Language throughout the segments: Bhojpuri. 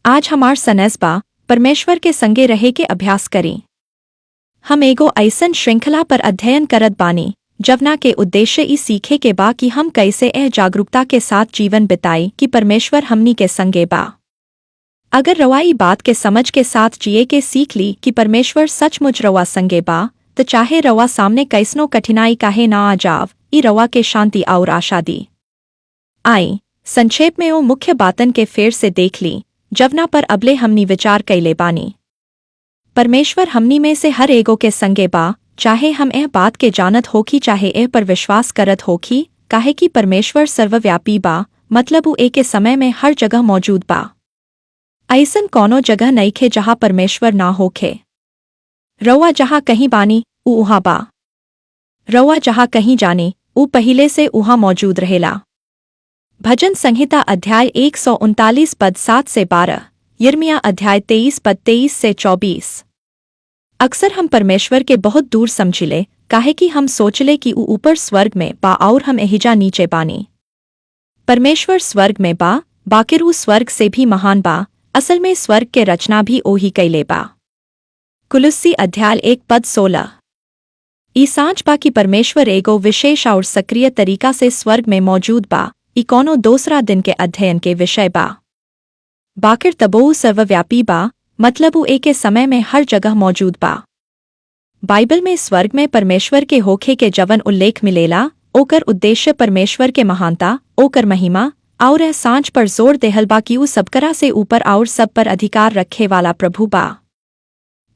आज हमार सनेसबा परमेश्वर के संगे रहे के अभ्यास करें। हम एगो ऐसन श्रृंखला पर अध्ययन करत बानी जवना के उद्देश्य ई सीखे के बा कि हम कैसे एह जागरूकता के साथ जीवन बिताई कि परमेश्वर हमनी के संगे बा। अगर रवा ई बात के समझ के साथ जिए के सीख ली कि परमेश्वर सचमुच रवा संगे बा, तो चाहे रवा सामने कैसनो कठिनाई काहे ना आ जाव, ई रवा के शांति और आशा दी। आई संक्षेप में वो मुख्य बातन के फेर से देख ली जवना पर अबले हमनी विचार कैले बानी। परमेश्वर हमनी में से हर एगो के संगे बा, चाहे हम एह बात के जानत होखी चाहे एह पर विश्वास करत होखी, काहे कि परमेश्वर सर्वव्यापी बा, मतलब उ एक समय में हर जगह मौजूद बा। ऐसन कौनो जगह नइखे जहाँ परमेश्वर ना होखे। रउआ जहाँ कहीं बानी उ उहाँ बा। रउआ जहाँ कहीं जानी उ पहिले से उहाँ मौजूद रहेला। भजन संहिता अध्याय 139 पद 7 से 12, यिर्मयाह अध्याय 23 पद 23 से 24। अक्सर हम परमेश्वर के बहुत दूर समझिले, काहे कि हम सोचले कि उ ऊपर स्वर्ग में बा और हम एहिजा नीचे बानी। परमेश्वर स्वर्ग में बा, बाकिर उ स्वर्ग से भी महान बा, असल में स्वर्ग के रचना भी ओही कैले बा। कुलुस्सी अध्याय 1 पद 16। ई सांच बा कि परमेश्वर एगो विशेष और सक्रिय तरीका से स्वर्ग में मौजूद बा, ई कोनो दूसरा दिन के अध्ययन के विषय बा। बाकिर तबो उ सर्वव्यापी बा, मतलब उ एके समय में हर जगह मौजूद बा। बाइबल में स्वर्ग में परमेश्वर के होखे के जवन उल्लेख मिलेला, ओकर उद्देश्य परमेश्वर के महानता, ओकर महिमा और एह सांच पर जोर देहल बा कि उ सबकरा से ऊपर और सब पर अधिकार रखे वाला प्रभु बा।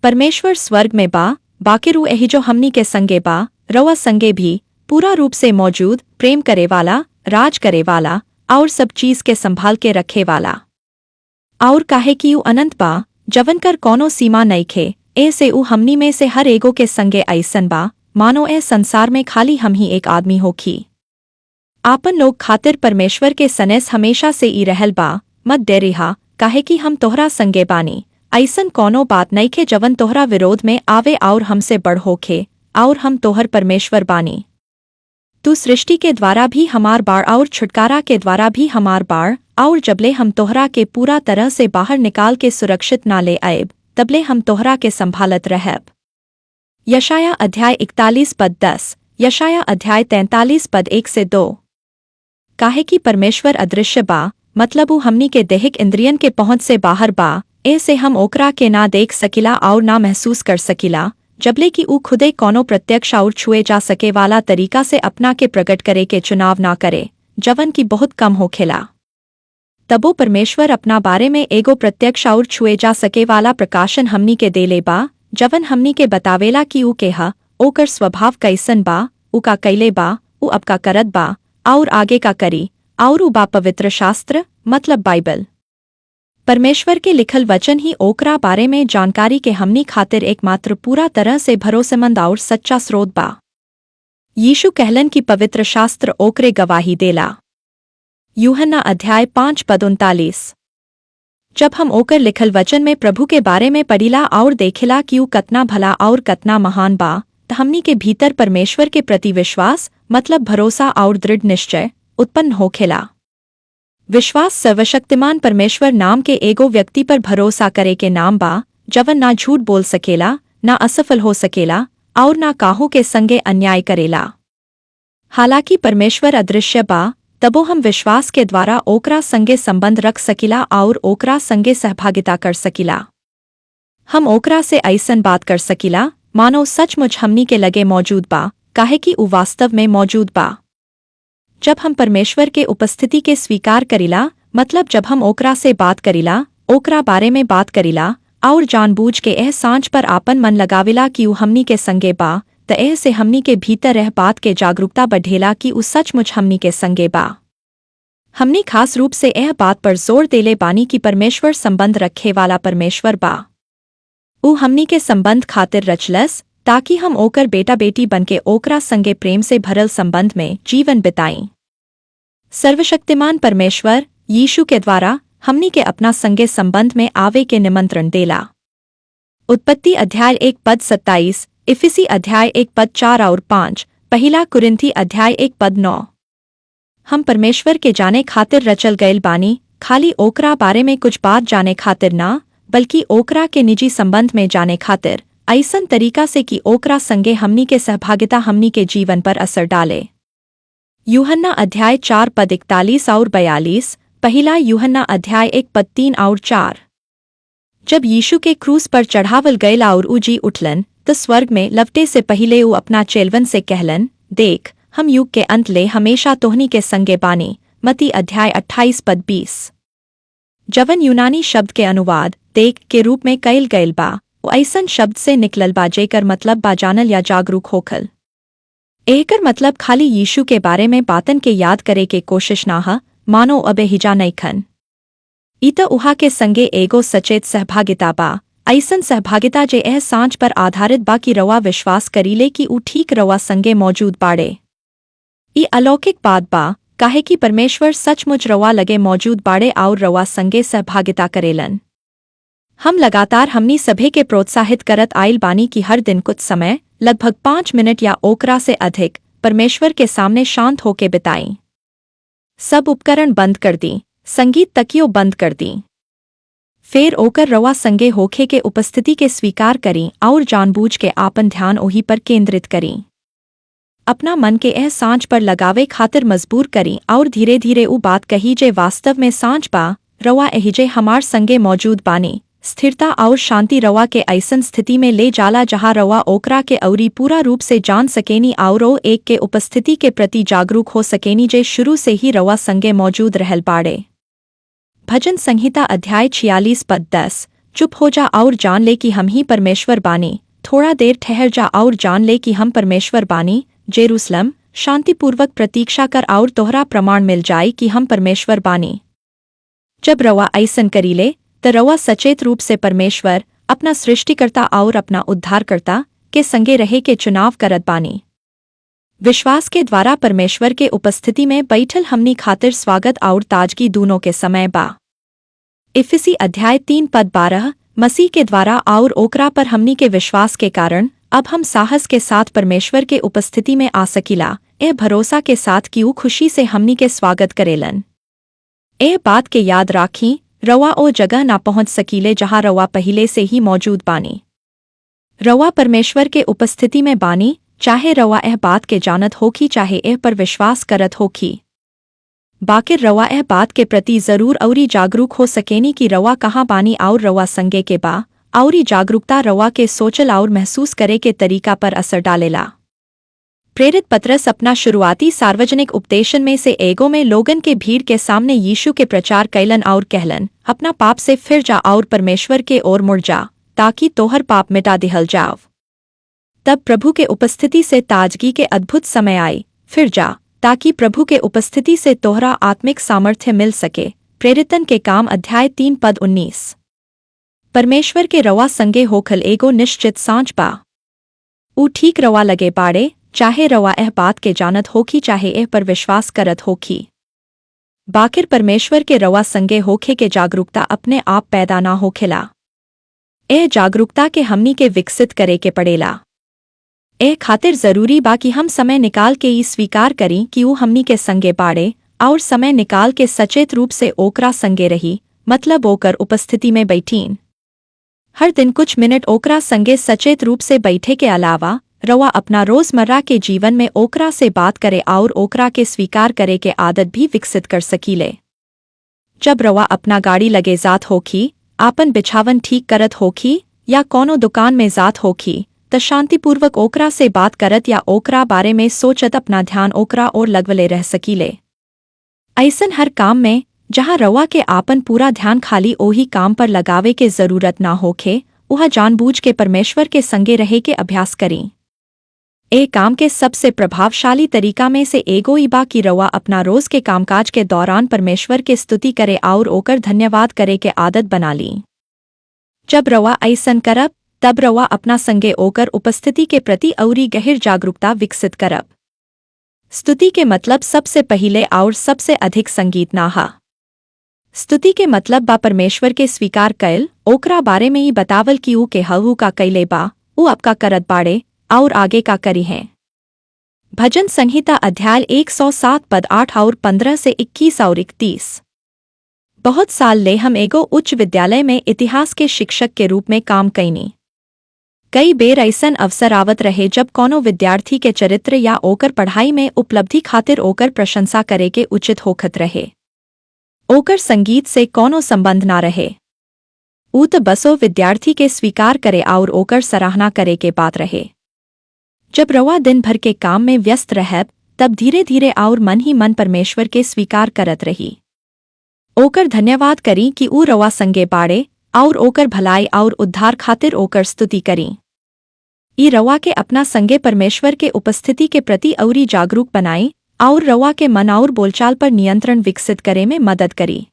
परमेश्वर स्वर्ग में बा, बाकिर उ एहिजो हमनी के संगे बा, रवा संगे भी, पूरा रूप से मौजूद, प्रेम करे वाला, राज करे वाला और सब चीज के संभाल के रखे वाला। और काहे कि उ अनंत बा, जवन कर कौनो सीमा नइखे, ऐसे उ हमनी में से हर एगो के संगे ऐसन बा, मानो ए संसार में खाली हम ही एक आदमी होखी। आपन लोग खातिर परमेश्वर के सनेस हमेशा से ई रहल बा, मत डेरिहा, काहे कि हम तोहरा संगे बानी। ऐसन कौनो बात नइखे जवन तोहरा विरोध में आवे और हमसे बढ़ होखे, और हम तोहर परमेश्वर बानी। तू सृष्टि के द्वारा भी हमार बाड़ और छुटकारा के द्वारा भी हमार बाड़, और जबले हम तोहरा के पूरा तरह से बाहर निकाल के सुरक्षित ना ले आएब, तबले हम तोहरा के संभालत रहब। यशायाह अध्याय 41 पद 10, यशायाह अध्याय 43 पद 1 से 2। काहे कि परमेश्वर अदृश्य बा, मतलब उ हमनी के देहिक इंद्रियन के पहुंच से बाहर बा, ऐसे हम ओकरा के ना देख सकिला और ना महसूस कर सकिला, जबले कि उ खुदे कौनो प्रत्यक्ष और छुए जा सके वाला तरीका से अपना के प्रकट करे के चुनाव ना करे, जवन की बहुत कम होखेला। तबो परमेश्वर अपना बारे में एगो प्रत्यक्ष और छुए जा सके वाला प्रकाशन हमनी के देले बा, जवन हमनी के बतावेला कि उ केहा, ओकर स्वभाव कैसन बा, उ का कैले बा, उ अब का करत बा, और आगे का करी, और उ बा पवित्र शास्त्र, मतलब बाइबल। परमेश्वर के लिखल वचन ही ओकरा बारे में जानकारी के हमनी खातिर एकमात्र पूरा तरह से भरोसेमंद और सच्चा स्रोत बा। यीशु कहलन कि पवित्र शास्त्र ओकरे गवाही देला। यूहन्ना अध्याय 5 पद 39। जब हम ओकर लिखल वचन में प्रभु के बारे में पढ़िला और देखिला कि उ कतना भला और कतना महान बा, त हमनी के भीतर परमेश्वर के प्रति विश्वास, मतलब भरोसा और दृढ़ निश्चय उत्पन्न होखेला। विश्वास सर्वशक्तिमान परमेश्वर नाम के एगो व्यक्ति पर भरोसा करे के नाम बा, जवन ना झूठ बोल सकेला, ना असफल हो सकेला और ना काहू के संगे अन्याय करेला। हालांकि परमेश्वर अदृश्य बा, तबो हम विश्वास के द्वारा ओकरा संगे संबंध रख सकिला और ओकरा संगे सहभागिता कर सकिला। हम ओकरा से ऐसन बात कर सकिला, मानो सचमुच हमनी के लगे मौजूद बा, काहे कि उ वास्तव में मौजूद बा। जब हम परमेश्वर के उपस्थिति के स्वीकार करिला, मतलब जब हम ओकरा से बात करिला, ओकरा बारे में बात करिला और जानबूझ के एह सांच पर आपन मन लगाविला कि उ हमनी के संगे बा, त एह से हमनी के भीतर रह बात के जागरूकता बढ़ेला कि उ सचमुच हमनी के संगे बा। हमनी खास रूप से एह बात पर जोर देले बानी कि परमेश्वर संबंध रखे वाला परमेश्वर बा। उ हमनी के संबंध खातिर रचलस, ताकि हम ओकर बेटा बेटी बनके ओकरा संगे प्रेम से भरल संबंध में जीवन बिताई। सर्वशक्तिमान परमेश्वर यीशु के द्वारा हमनी के अपना संगे संबंध में आवे के निमंत्रण देला। उत्पत्ति अध्याय 1 पद 27, इफिसी अध्याय 1 पद 4 और 5, पहला कुरिन्थी अध्याय 1 पद 9। हम परमेश्वर के जाने खातिर रचल गयल बानी, खाली ओकरा बारे में कुछ बात जाने खातिर ना, बल्कि ओकरा के निजी संबंध में जाने खातिर, ऐसन तरीका से कि ओकरा संगे हमनी के सहभागिता हमनी के जीवन पर असर डाले। यूहन्ना अध्याय 4 पद 41 और 42, पहला यूहन्ना अध्याय 1 पद 3 और 4। जब यीशु के क्रूस पर चढ़ावल गयल और ऊ जी उठलन, तो स्वर्ग में लवटे से पहिले ऊ अपना चेलवन से कहलन, देख, हम युग के अंत ले हमेशा तोहनी के संगे बानी। मती अध्याय 28 पद 20। जवन यूनानी शब्द के अनुवाद देख के रूप में कइल गयल बा, वो ऐसन शब्द से निकलल बा जेकर मतलब बा जानल या जागरूक होखल। एकर मतलब खाली यीशु के बारे में बातन के याद करे के कोशिश ना ह, मानो अबे हिजा नइखन। ई त उहा के संगे एगो सचेत सहभागिता बा, ऐसन सहभागिता जे एह सांच पर आधारित बा कि रवा विश्वास करीले कि ऊ ठीक रवा संगे मौजूद बाड़े। ई अलौकिक बात बा, काहे कि परमेश्वर सचमुच रवा लगे मौजूद बाड़े और रवा संगे सहभागिता करेलन। हम लगातार हमनी सभे के प्रोत्साहित करत आइल बानी कि हर दिन कुछ समय, लगभग 5 मिनट या ओकरा से अधिक, परमेश्वर के सामने शांत होके बिताई। सब उपकरण बंद कर दी, संगीत तकियो बंद कर दी। फेर ओकर रवा संगे होखे के उपस्थिति के स्वीकार करी और जानबूझ के आपन ध्यान ओही पर केंद्रित करी। अपना मन के एह सांच पर लगावे खातिर मजबूर करी और धीरे धीरे ऊ बात कही जे वास्तव में सांच बा, रवा एहिजे हमार संगे मौजूद बानी। स्थिरता और शांति रवा के ऐसन स्थिति में ले जाला जहाँ रवा ओकरा के अउरी पूरा रूप से जान सकेनी और एक के उपस्थिति के प्रति जागरूक हो सकेनी जे शुरू से ही रवा संगे मौजूद रहल बाड़े। भजन संहिता अध्याय 46 पद 10। चुप हो जा और जान ले कि हम ही परमेश्वर बानी। थोड़ा देर ठहर जा और जान ले कि हम परमेश्वर बानी। जेरूसलम, शांतिपूर्वक प्रतीक्षा कर और तोहरा प्रमाण मिल जाए कि हम परमेश्वर बानी। जब रवा ऐसन करीले, त रवा सचेत रूप से परमेश्वर, अपना सृष्टिकर्ता और अपना उद्धारकर्ता के संगे रहे के चुनाव करत बानी। विश्वास के द्वारा परमेश्वर के उपस्थिति में बैठल हमनी खातिर स्वागत और ताजगी दूनों के समय बा। इफिसी अध्याय 3 पद 12। मसीह के द्वारा और ओकरा पर हमनी के विश्वास के कारण अब हम साहस के साथ परमेश्वर के उपस्थिति में आ सकीला, एह भरोसा के साथ कि ऊ खुशी से हमनी के स्वागत करेलन। एह बात के याद राखी, रवा ओ जगह ना पहुंच सकीले जहाँ रवा पहिले से ही मौजूद बानी। रवा परमेश्वर के उपस्थिति में बानी, चाहे रवा एह बात के जानत होखी चाहे एह पर विश्वास करत होखी। बाकिर रवा एह बात के प्रति जरूर औरी जागरूक हो सकेनी कि रवा कहाँ बानी और रवा संगे के बा, औरी जागरूकता रवा के सोचल और महसूस करे के तरीका पर असर डालेला। प्रेरित पतरस अपना शुरुआती सार्वजनिक उपदेशन में से एगो में लोगन के भीड़ के सामने यीशु के प्रचार कैलन और कहलन, अपना पाप से फिर जा और परमेश्वर के ओर मुड़ जा, ताकि तोहर पाप मिटा दिहल जाव। तब प्रभु के उपस्थिति से ताजगी के अद्भुत समय आए। फिर जा, ताकि प्रभु के उपस्थिति से तोहरा आत्मिक सामर्थ्य मिल सके। प्रेरितन के काम अध्याय 3 पद 19। परमेश्वर के रवा संगे होखल एगो निश्चित सांच बा। ऊ ठीक रवा लगे बाड़े, चाहे रवा एह बात के जानत होखी चाहे एह पर विश्वास करत होखी। बाकिर परमेश्वर के रवा संगे होखे के जागरूकता अपने आप पैदा ना होखेला। एह जागरूकता के हमनी के विकसित करे के पड़ेला। एह खातिर जरूरी बा कि हम समय निकाल के ई स्वीकार करी कि ऊ हमनी के संगे बाड़े और समय निकाल के सचेत रूप से ओकरा संगे रही, मतलब ओकर उपस्थिति में बैठीन। हर दिन कुछ मिनट ओकरा संगे सचेत रूप से बैठे के अलावा रवा अपना रोजमर्रा के जीवन में ओकरा से बात करे और ओकरा के स्वीकार करे के आदत भी विकसित कर सकीले। जब रवा अपना गाड़ी लगे जात होखी, आपन बिछावन ठीक करत होखी या कोनो दुकान में जात होखी, त शांतिपूर्वक ओकरा से बात करत या ओकरा बारे में सोचत अपना ध्यान ओकरा और लगवले रह सकीले। ऐसन हर काम में जहाँ रवा के आपन पूरा ध्यान खाली ओही काम पर लगावे के जरूरत ना होखे, वह जानबूझ के परमेश्वर के संगे रहे के अभ्यास करी। ए काम के सबसे प्रभावशाली तरीका में से एगो ई बा कि रवा अपना रोज के कामकाज के दौरान परमेश्वर के स्तुति करे और ओकर धन्यवाद करे के आदत बना ली। जब रवा ऐसन करब, तब रवा अपना संगे ओकर उपस्थिति के प्रति औरी गहिर जागरूकता विकसित करब। स्तुति के मतलब सबसे पहिले और सबसे अधिक संगीत ना हा। स्तुति के मतलब बा परमेश्वर के स्वीकार कैल, ओकरा बारे में ही बतावल कि ऊ के हऊ का कैले बा, ऊ आपका करत बाड़े और आगे का करी हैं। भजन संहिता अध्याय 107 पद 8 और 15 से 21 और 31। बहुत साल ले हम एगो उच्च विद्यालय में इतिहास के शिक्षक के रूप में काम कईनी। कई बेर ऐसन अवसर आवत रहे जब कोनो विद्यार्थी के चरित्र या ओकर पढ़ाई में उपलब्धि खातिर ओकर प्रशंसा करे के उचित होखत रहे। ओकर संगीत से कोनो संबंध ना रहे। ऊ त बसो विद्यार्थी के स्वीकार करे और ओकर सराहना करे के बात रहे। जब रवा दिन भर के काम में व्यस्त रहब तब धीरे धीरे और मन ही मन परमेश्वर के स्वीकार करत रही। ओकर धन्यवाद करी कि ऊ रवा संगे बाड़े और ओकर भलाई और उद्धार खातिर ओकर स्तुति करी। ई रवा के अपना संगे परमेश्वर के उपस्थिति के प्रति औरी जागरूक बनाई और रवा के मन और बोलचाल पर नियंत्रण विकसित करे में मदद करी।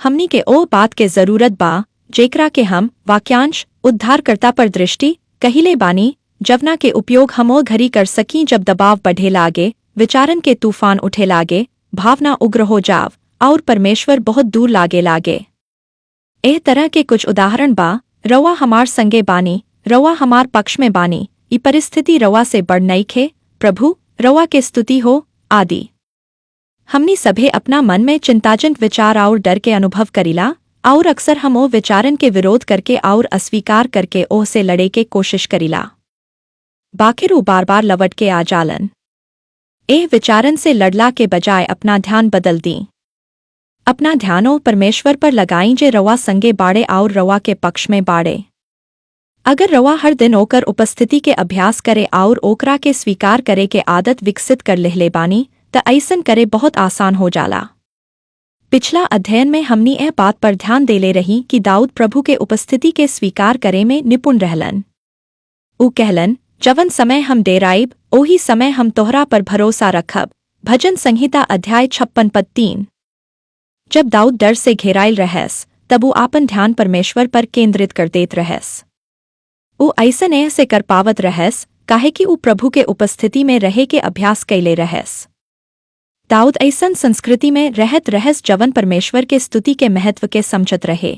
हमनी के ओ बात के जरूरत बा जेकरा के हम वाक्यांश उद्धारकर्ता पर दृष्टि कहिले बानी, जवना के उपयोग हम ओ घड़ी कर सकी जब दबाव बढ़े लागे, विचारन के तूफान उठे लागे, भावना उग्र हो जाव और परमेश्वर बहुत दूर लागे। एह तरह के कुछ उदाहरण बा, रवा हमार संगे बानी, रवा हमार पक्ष में बानी, ई परिस्थिति रवा से बढ़ नइखे, प्रभु रवा के स्तुति हो, आदि। हमनी सभे अपना मन में चिंताजनक विचार और डर के अनुभव करीला और अक्सर हम ओ विचारन के विरोध करके और अस्वीकार करके ओह से लड़े के कोशिश करीला। बाकिर ऊ बार बार लवट के आ जालन। एह विचारन से लड़ला के बजाय अपना ध्यान बदल दी। अपना ध्यानो परमेश्वर पर लगाई जे रवा संगे बाड़े और रवा के पक्ष में बाड़े। अगर रवा हर दिन ओकर उपस्थिति के अभ्यास करे और ओकरा के स्वीकार करे के आदत विकसित कर लेहले बानी त ऐसन करे बहुत आसान हो जाला। पिछला अध्ययन में हमनी एह बात पर ध्यान देले रही कि दाऊद प्रभु के उपस्थिति के स्वीकार करे में निपुण रहलन। ऊ कहलन, जवन समय हम डेराइब ओही समय हम तोहरा पर भरोसा रखब। भजन संहिता अध्याय 56 पद 3। जब दाऊद डर से घेरायल रहस तब ऊ आपन ध्यान परमेश्वर पर केंद्रित कर देत रहस। ऊ ऐसन एह से कर पावत रहस काहे कि ऊ प्रभु के उपस्थिति में रहे के अभ्यास कैले रहस। दाऊद ऐसन संस्कृति में रहत रहस जवन परमेश्वर के स्तुति के महत्व के समझत रहे।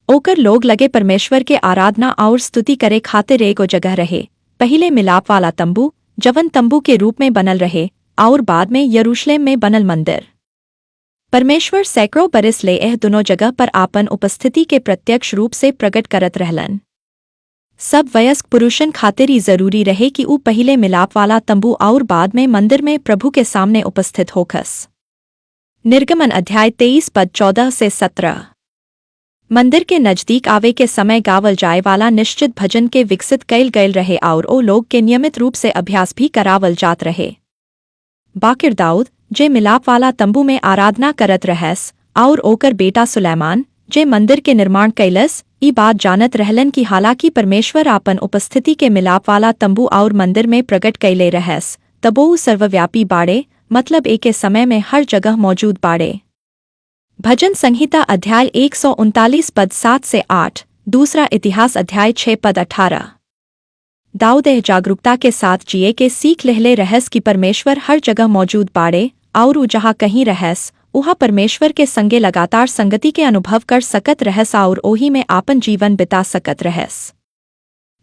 ओकर लोग लगे परमेश्वर के आराधना और स्तुति करे खातिर एगो जगह रहे। पहिले मिलाप वाला तंबू, जवन तंबू के रूप में बनल रहे, और बाद में यरूशलेम में बनल मंदिर। परमेश्वर सैकड़ों बरिस ले एह दोनों जगह पर आपन उपस्थिति के प्रत्यक्ष रूप से प्रकट करत रहलन। सब वयस्क पुरुषन खातिर ही जरूरी रहे कि ऊ पहिले मिलाप वाला तंबू और बाद में मंदिर में प्रभु के सामने उपस्थित होखस। निर्गमन अध्याय 23 पद 14 से 17। मंदिर के नजदीक आवे के समय गावल जाए वाला निश्चित भजन के विकसित कैल गयल रहे और ओ लोग के नियमित रूप से अभ्यास भी करावल जात रहे। बाकिर दाऊद जे मिलाप वाला तंबू में आराधना करत रहस और ओकर बेटा सुलैमान जे मंदिर के निर्माण कैलस, ई बात जानत रहलन कि हालांकि परमेश्वर आपन उपस्थिति के मिलाप वाला तंबू और मंदिर में प्रकट कैले रहस, तबो ऊ सर्वव्यापी बाड़े, मतलब एक समय में हर जगह मौजूद बाड़े। भजन संहिता अध्याय 139 पद 7 से 8, दूसरा इतिहास अध्याय 6 पद 18। दाऊद एह जागरूकता के साथ जिए के सीख लेहले रहस कि परमेश्वर हर जगह मौजूद बाड़े और ऊ जहाँ कहीं रहस उहा परमेश्वर के संगे लगातार संगति के अनुभव कर सकत रहस और ओही में आपन जीवन बिता सकत रहस।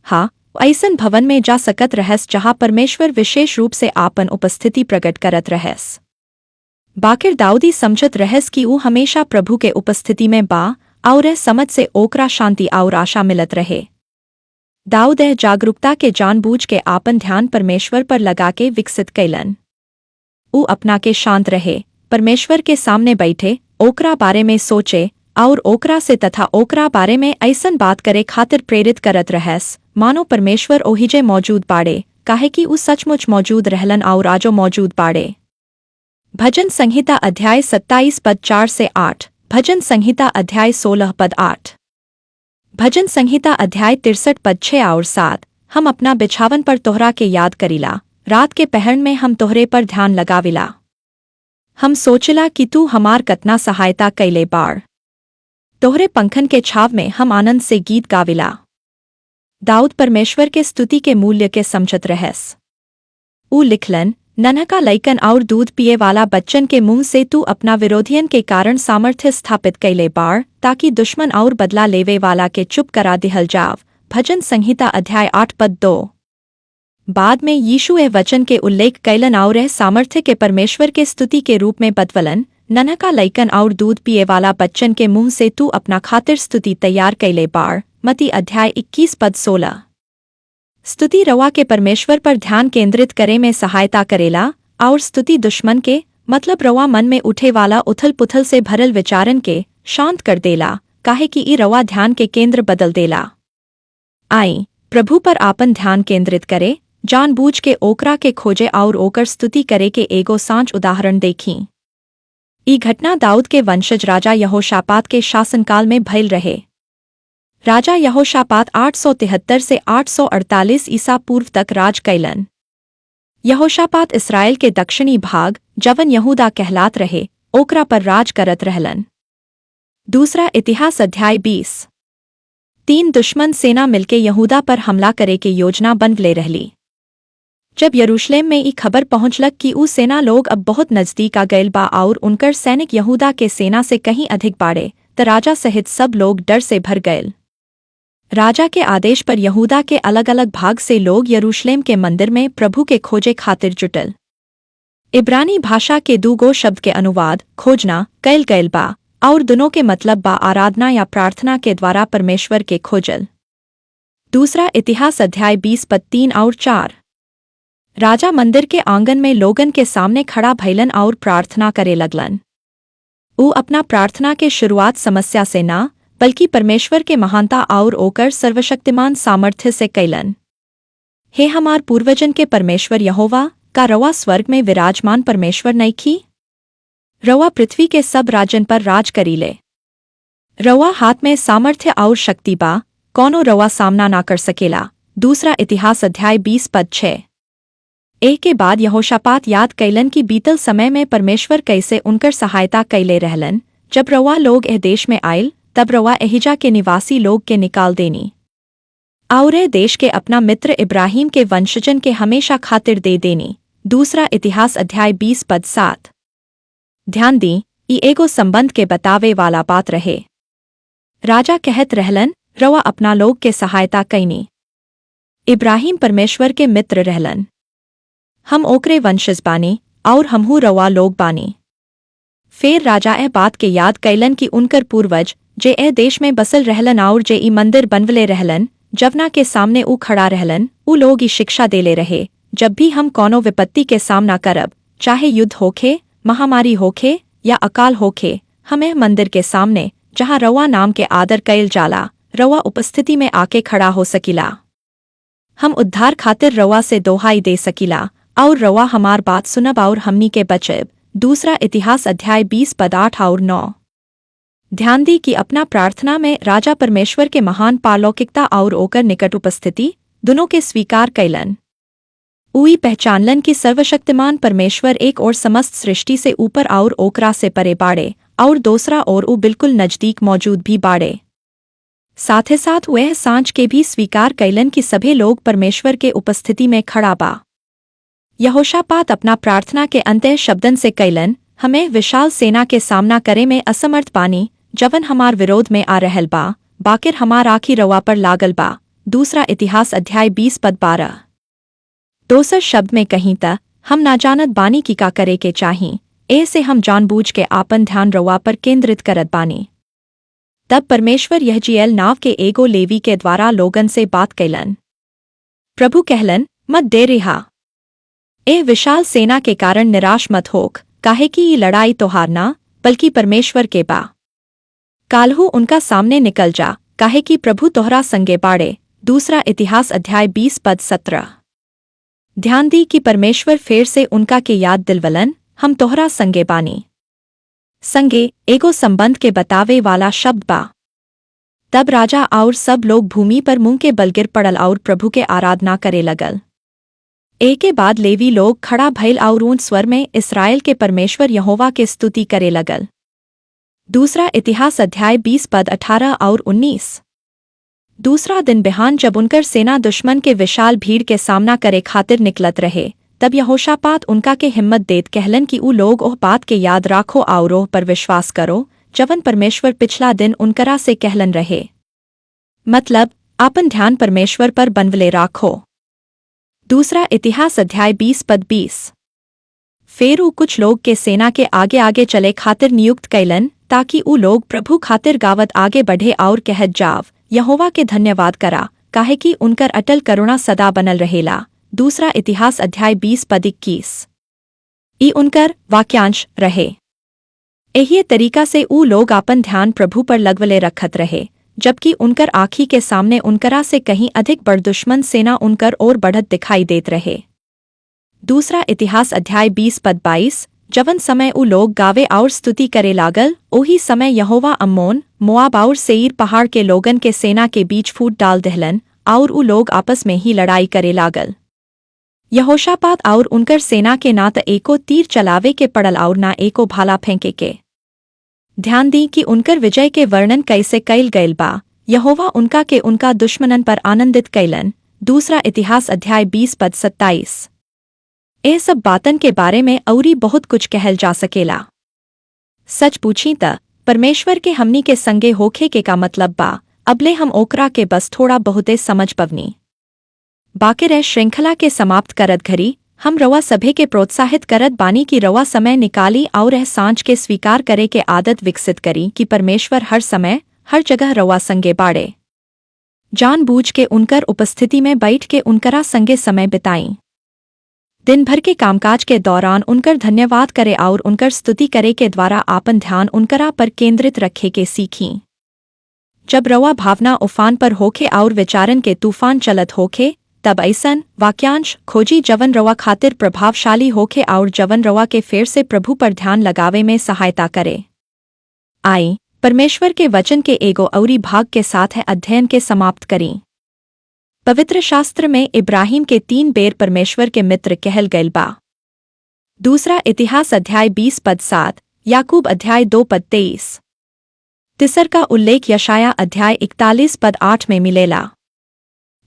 हाँ, ऐसन भवन में जा सकत रहस जहाँ परमेश्वर विशेष रूप से आपन उपस्थिति प्रकट करत रहस। बाकिर दाऊदी समझत रहस कि ऊ हमेशा प्रभु के उपस्थिति में बा और एह समझ से ओकरा शांति और आशा मिलत रहे। दाऊद एह जागरूकता के जानबूझ के आपन ध्यान परमेश्वर पर लगा के विकसित कैलन। ऊ अपना के शांत रहे, परमेश्वर के सामने बैठे, ओकरा बारे में सोचे और ओकरा से तथा ओकरा बारे में ऐसन बात करे खातिर प्रेरित करत रहस मानो परमेश्वर ओहिजे मौजूद बाड़े, काहे कि ऊ सचमुच मौजूद रहलन और आजो मौजूद बाड़े। भजन संहिता अध्याय 27 पद 4 से 8, भजन संहिता अध्याय 16 पद 8। भजन संहिता अध्याय 63 पद 6 और 7। हम अपना बिछावन पर तोहरा के याद करीला, रात के पहर में हम तोहरे पर ध्यान लगाविला। हम सोचला कि तू हमार कतना सहायता कैले बाड़। तोहरे पंखन के छाव में हम आनंद से गीत गाविला। दाऊद परमेश्वर के स्तुति के मूल्य के समझत रहस। ऊ लिखलन, नन्हका लइकन और दूध पिए वाला बच्चन के मुंह से तू अपना विरोधियन के कारण सामर्थ्य स्थापित कैले बाड़, ताकि दुश्मन और बदला लेवे वाला के चुप करा दिहल जाव। भजन संहिता अध्याय 8 पद 2। बाद में यीशु एह वचन के उल्लेख कैलन और एह सामर्थ्य के परमेश्वर के स्तुति के रूप में बतवलन, नन्हका लइकन और दूध पिए वाला बच्चन के मुंह से तू अपना खातिर स्तुति तैयार कैले बाड़। मती अध्याय 21 पद 16। स्तुति रवा के परमेश्वर पर ध्यान केंद्रित करे में सहायता करेला और स्तुति दुश्मन के मतलब रवा मन में उठे वाला उथल पुथल से भरल विचारन के शांत कर देला, काहे कि ई रवा ध्यान के केंद्र बदल देला। आई प्रभु पर आपन ध्यान केंद्रित करे, जानबूझ के ओकरा के खोजे और ओकर स्तुति करे के एगो सांच उदाहरण देखी। ई घटना दाऊद के वंशज राजा यहोशापात के शासनकाल में भइल रहे। राजा यहोशापात 873 से 848 ईसा पूर्व तक राज कैलन। यहोशापात इसराइल के दक्षिणी भाग जवन यहूदा कहलात रहे ओकरा पर राज करत रहलन। दूसरा इतिहास अध्याय 20। 3 दुश्मन सेना मिलके यहूदा पर हमला करे के योजना बनवले रहली। जब यरूशलेम में ई खबर पहुंचलक कि ऊ सेना लोग अब बहुत नजदीक आ गयल बा और उनकर सैनिक यहूदा के सेना से कहीं अधिक बाड़े, त राजा सहित सब लोग डर से भर गयल। राजा के आदेश पर यहूदा के अलग अलग भाग से लोग यरूशलेम के मंदिर में प्रभु के खोजे खातिर जुटल। इब्रानी भाषा के 2 शब्द के अनुवाद खोजना कैल गयल बा और दोनों के मतलब बा आराधना या प्रार्थना के द्वारा परमेश्वर के खोजल। दूसरा इतिहास अध्याय 20 पद 3 और 4। राजा मंदिर के आंगन में लोगन के सामने खड़ा भइलन और प्रार्थना करे लगलन। ऊ अपना प्रार्थना के शुरुआत समस्या से ना बल्कि परमेश्वर के महानता और ओकर सर्वशक्तिमान सामर्थ्य से कैलन। हे हमार पूर्वजन के परमेश्वर यहोवा, का रवा स्वर्ग में विराजमान परमेश्वर नइखी? रवा पृथ्वी के सब राजन पर राज करीले। रवा हाथ में सामर्थ्य और शक्ति बा, कौनो रवा सामना ना कर सकेला। दूसरा इतिहास अध्याय 20 पद 6। एक के बाद यहोशापात याद कैलन कि बीतल समय में परमेश्वर कैसे उनकर सहायता कैले रहलन। जब रवा लोग एह देश में आयल तब रवा एहिजा के निवासी लोग के निकाल देनी और ए देश के अपना मित्र इब्राहिम के वंशजन के हमेशा खातिर दे देनी। दूसरा इतिहास अध्याय 20 पद 7। ध्यान दी, ई एगो संबंध के बतावे वाला बात रहे। राजा कहत रहलन रवा अपना लोग के सहायता कैनी। इब्राहिम परमेश्वर के मित्र रहलन। हम ओकरे वंशज बानी और हमहू रवा लोग बानी। फेर राजा ए बात के याद कैलन कि उनकर पूर्वज जे ए देश में बसल रहलन और जे ई मंदिर बनवले रहलन, जवना के सामने ऊ खड़ा रहलन, ऊ लोग ई शिक्षा देले रहे, जब भी हम कौनो विपत्ति के सामना करब, चाहे युद्ध होखे, महामारी होखे या अकाल होखे, हमें मंदिर के सामने जहाँ रवा नाम के आदर कैल जाला, रवा उपस्थिति में आके खड़ा हो सकिला। हम उद्धार खातिर रवा से दोहाई दे सकिला और रवा हमार बात सुनब और हमनी के बचेब। दूसरा इतिहास अध्याय 20 पद 8 और 9। ध्यान दी कि अपना प्रार्थना में राजा परमेश्वर के महान पारलौकिकता और ओकर निकट उपस्थिति दोनों के स्वीकार कैलन। उई पहचानलन कि सर्वशक्तिमान परमेश्वर एक और समस्त सृष्टि से ऊपर और ओकरा से परे बाड़े और दूसरा और ऊ बिल्कुल नजदीक मौजूद भी बाड़े। साथ ही साथ वह सांच के भी स्वीकार कैलन कि सभी लोग परमेश्वर के उपस्थिति में खड़ा बा। यहोशापात अपना प्रार्थना के अंत्य शब्दन से कैलन, हमें विशाल सेना के सामना करे में असमर्थ बानी, जवन हमार विरोध में आ रहल बा, बाकिर हमार आखी रवा पर लागल बा। दूसरा इतिहास अध्याय 20 पद 12। दोसर शब्द में कहीं त हम नाजानत बानी की का करे के चाही, ऐसे हम जानबूझ के आपन ध्यान रवा पर केंद्रित करत बानी। तब परमेश्वर यहजीएल नाव के एगो लेवी के द्वारा लोगन से बात कैलन। प्रभु कहलन, मत दे रिहा। ए विशाल सेना के कारण निराश मत होक, काहे कि ये लड़ाई तोहार ना बल्कि परमेश्वर के बा। काल्हू उनका सामने निकल जा, काहे कि प्रभु तोहरा संगे बाड़े। दूसरा इतिहास अध्याय 20 पद 17। ध्यान दी कि परमेश्वर फेर से उनका के याद दिलवलन, हम तोहरा संगे बानी। संगे एगो संबंध के बतावे वाला शब्द बा। तब राजा और सब लोग भूमि पर मुंह के बल गिर पड़ल और प्रभु के आराधना करे लगल। एक के बाद लेवी लोग खड़ा भइल और ऊंच स्वर में इसराइल के परमेश्वर यहोवा के स्तुति करे लगल। दूसरा इतिहास अध्याय 20 पद 18 और 19। दूसरा दिन बिहान जब उनकर सेना दुश्मन के विशाल भीड़ के सामना करे खातिर निकलत रहे, तब यहोशापात उनका के हिम्मत देत कहलन कि ऊ लोग ओह बात के याद राखो और ओह पर विश्वास करो, जवन परमेश्वर पिछला दिन उनकरा से कहलन रहे। मतलब आपन ध्यान परमेश्वर पर बनवले राखो। दूसरा इतिहास अध्याय 20 पद 20। फेर ऊ कुछ लोग के सेना के आगे आगे चले खातिर नियुक्त कैलन ताकि ऊ लोग प्रभु खातिर गावत आगे बढ़े और कहत जाव यहोवा के धन्यवाद करा काहे कि उनकर अटल करुणा सदा बनल रहेला। दूसरा इतिहास अध्याय 20 पद 21। ई उनकर वाक्यांश रहे। एही तरीका से ऊ लोग आपन ध्यान प्रभु पर लगवले रखत रहे जबकि उनकर आँखी के सामने उनकरा से कहीं अधिक बड़ दुश्मन सेना उनकर ओर बढ़त दिखाई देत रहे। दूसरा इतिहास अध्याय 20 पद 22। जवन समय ऊ लोग गावे और स्तुति करे लागल ओही समय यहोवा अम्मोन मोआब और सेईर पहाड़ के लोगन के सेना के बीच फूट डाल दहलन और ऊ लोग आपस में ही लड़ाई करे लागल। यहोशापात और उनकर सेना के ना त एको तीर चलावे के पड़ल और ना एको भाला फेंके के। ध्यान दी कि उनकर विजय के वर्णन कैसे कैल गयल बा। यहोवा उनका के उनका दुश्मनन पर आनंदित कैलन। दूसरा इतिहास अध्याय 20 पद 27। ए सब बातन के बारे में औरी बहुत कुछ कहल जा सकेला। सच पूछी त परमेश्वर के हमनी के संगे होखे के का मतलब बा अबले हम ओकरा के बस थोड़ा बहुते समझ पवनी। बाकिर श्रृंखला के समाप्त करत घड़ी हम रवा सभे के प्रोत्साहित करत बानी कि रवा समय निकाली और सांझ के स्वीकार करे के आदत विकसित करी कि परमेश्वर हर समय हर जगह रवा संगे बाड़े। जानबूझ के उनकर उपस्थिति में बैठ के उनकरा संगे समय बिताई। दिन भर के कामकाज के दौरान उनकर धन्यवाद करे और उनकर स्तुति करे के द्वारा आपन ध्यान उनकरा पर केंद्रित रखे के सीखी। जब रवा भावना उफान पर होखे और विचारन के तूफान चलत होखे तब ऐसन वाक्यांश खोजी जवन रवा खातिर प्रभावशाली होखे और जवन रवा के फेर से प्रभु पर ध्यान लगावे में सहायता करे। आई परमेश्वर के वचन के एगो औरी भाग के साथ है अध्ययन के समाप्त करी। पवित्र शास्त्र में इब्राहिम के 3 बेर परमेश्वर के मित्र कहल गयल बा। दूसरा इतिहास अध्याय 20 पद 7, याकूब अध्याय 2 पद 23। तिसर का उल्लेख यशाया अध्याय 41 पद 8 में मिलेला।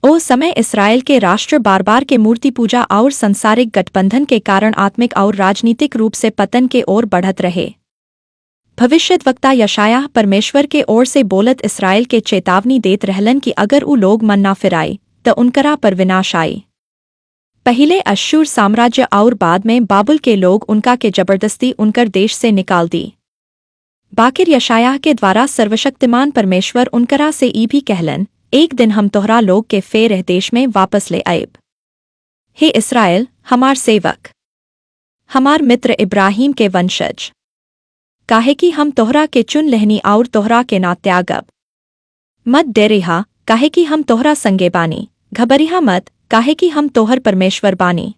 ओ समय इस्राएल के राष्ट्र बार बार के मूर्ति पूजा और संसारिक गठबंधन के कारण आत्मिक और राजनीतिक रूप से पतन के ओर बढ़त रहे। भविष्यद्वक्ता यशाया परमेश्वर के ओर से बोलत इस्राएल के चेतावनी देत रहलन कि अगर ऊ लोग मन ना फिराए तो उनकरा पर विनाश आई। पहिले अश्शूर साम्राज्य और बाद में बाबुल के लोग उनका के जबरदस्ती उनकर देश से निकाल दी। बाकिर यशाया के द्वारा सर्वशक्तिमान परमेश्वर उनकरा से ई भी कहलन एक दिन हम तोहरा लोग के फेर देश में वापस ले आएब। हे इस्राएल हमार सेवक हमार मित्र इब्राहिम के वंशज काहे कि हम तोहरा के चुन लेहनी और तोहरा के ना त्यागब। मत डेरिहा काहे कि हम तोहरा संगे बानी। घबरिहा मत काहे कि हम तोहर परमेश्वर बानी।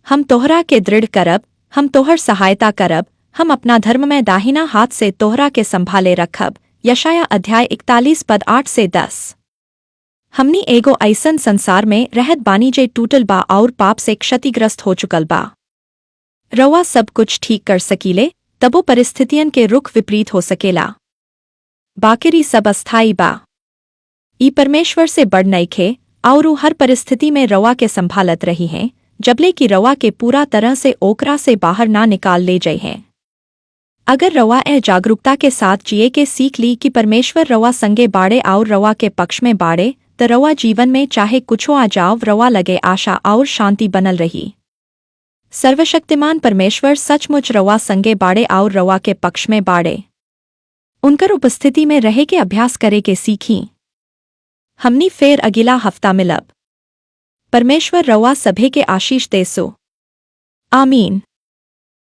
हम तोहरा के दृढ़ करब हम तोहर सहायता करब हम अपना धर्म में दाहिना हाथ से तोहरा के संभाले रखब। यशाया अध्याय 41 पद 8 से 10। हमनी एगो ऐसन संसार में रहत बानी जे टूटल बा और पाप से क्षतिग्रस्त हो चुकल बा। रवा सब कुछ ठीक कर सकीले तबो परिस्थितियन के रुख विपरीत हो सकेला। बाकिरी सब अस्थाई बा। ई परमेश्वर से बढ़ नइखे और ऊ हर परिस्थिति में रवा के संभालत रही हैं जबले कि रवा के पूरा तरह से ओकरा से बाहर ना निकाल ले जाए हैं। अगर रवा जागरूकता के साथ जिए के सीख ली कि परमेश्वर रवा संगे बाड़े और रवा के पक्ष में बाड़े तो रवा जीवन में चाहे कुछो आ जाव रवा लगे आशा और शांति बनल रही। सर्वशक्तिमान परमेश्वर सचमुच रवा संगे बाड़े और रवा के पक्ष में बाड़े। उनकर उपस्थिति में रहे के अभ्यास करे के सीखी। हमनी फेर अगिला हफ्ता मिलब। परमेश्वर रवा सभे के आशीष देसो। आमीन।